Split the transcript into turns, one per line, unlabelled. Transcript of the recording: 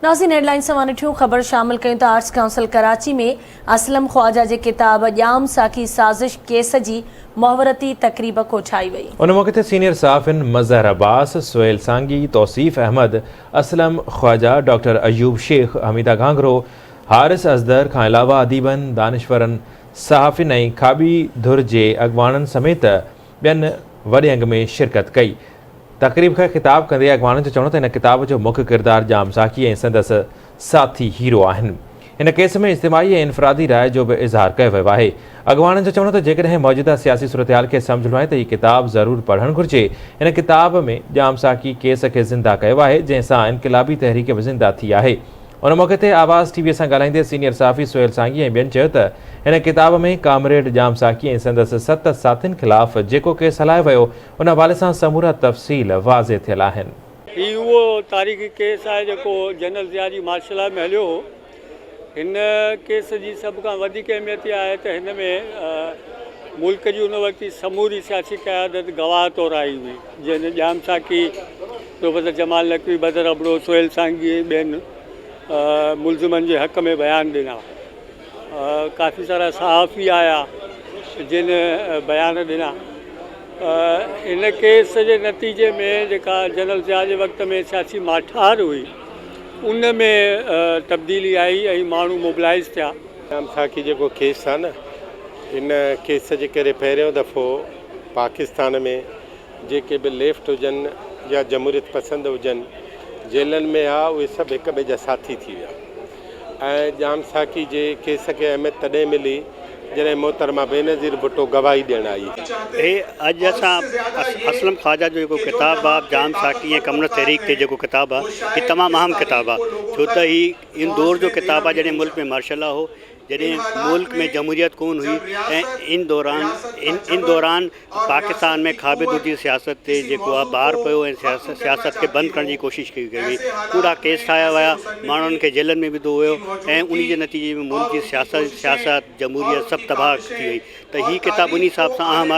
नाज़रीन हेडलाइंस सां ॾिठियूं ख़बर शामिल कयूं त आर्ट्स काउंसिल कराची में असलम ख्वाजा जे किताब ॼाम साकी साज़िश केस जी मुहवरती तक़रीब कोठाई वई।
उन मौके ते सीनियर सहाफ़िन मज़हर अब्बास, सुहेल सांगी, तौसीफ़ अहमद, असलम ख्वाजा, डॉक्टर अयूब शेख, हमीदा घांगरो, हारिस असदर खां अलावा अदीबन, दानिशवरन, सहाफ़िन ऐं खाबी धुर जे अॻवाननि समेत ॿियनि वॾे अंग में शिरकत कई। तक़रीब खे ख़िताब कंदे अॻवाननि जो चवणो त हिन किताब जो मुख्य किरदारु ॼाम साकी ऐं संदसि साथी हीरो आहिनि। हिन केस में इज्तिमाही ऐं इनफ़रादी राय जो बि इज़हार कयो वियो आहे। अॻवाननि जो चवणो त जेकॾहिं मौजूदा सियासी सूरतहाल खे सम्झणो आहे त हीअ किताब ज़रूरु पढ़णु घुरिजे। हिन किताब में ॼाम साकी केस खे ज़िंदा कयो आहे, जंहिंसां इनक़िलाबी तहरीक बि ज़िंदा थी आहे। उन मौके ते आवाज़ टीवीअ सां ॻाल्हाईंदे सीनियर सहाफ़ी सुहेल सांगी ऐं ॿियनि चयो त हिन किताब में कामरेड ॼाम साकी ऐं संदसि 7 साथियुनि ख़िलाफ़ जेको केस हलायो वियो उन हवाले सां समूरा तफ़सील वाज़े थियल आहिनि।
हीउ उहो तारीख़ी केस आहे जेको जनरल ज़िया जी मार्शल लॉ में हलियो हो। हिन केस जी सभ खां वधीक अहमियत इहा आहे त हिन में मुल्क जी उन वक़्तु समूरी सियासी क़यादत गवाह तौरु आई हुई, जंहिं ॼाम साकी, प्रोफेसर जमाल नक़वी, बदर अबड़ो, सुहेल सांगी ऐं ॿियनि मुलज़िमनि जे हक़ में बयान ॾिना। काफ़ी सारा सहाफ़ी आया जिन बयान ॾिना। इन केस जे नतीजे में जेका जनरल ज़िया जे वक़्त में सियासी माठार हुई उन में तब्दीली आई ऐं माण्हू मोबिलाइज़ थिया।
ॼाम साकी जेको केस आहे न, इन केस जे करे पहिरियों दफ़ो पाकिस्तान में जेके बि लेफ्ट हुजनि या जमहूरियत पसंदि हुजनि जेलनि में आहे, उहे सभु हिक ॿिए जा साथी थी विया। ऐं ॼाम साकी जे केस खे अहमियत तॾहिं मिली जॾहिं मोहतरमा बेनज़ीर भुट्टो गवाही ॾियणु आई।
अॼु असां असलम ख्वाजा जो जेको किताबु आहे ॼाम साकी ऐं कम्युनिस्ट तहरीक ते जेको किताबु आहे, हीअ तमामु अहम किताबु आहे, छो त हीअ इन दौर जो किताबु आहे जॾहिं मुल्क में मार्शल लॉ हो, जॾहिं मुल्क में जमहूरियत कोन हुई ऐं इन दौरान पाकिस्तान में खाबिद जी सियासत ते जेको आहे ॿार पियो ऐं सियासत खे बंदि करण जी कोशिशि कई वई। पूरा केस ठाहिया विया, माण्हुनि खे जेलनि में विधो हुयो ऐं उन जे नतीजे में मुल्क जी सियासत जमहूरियत सभु तबाह थी वई। त हीअ किताबु उन हिसाब सां अहम आहे।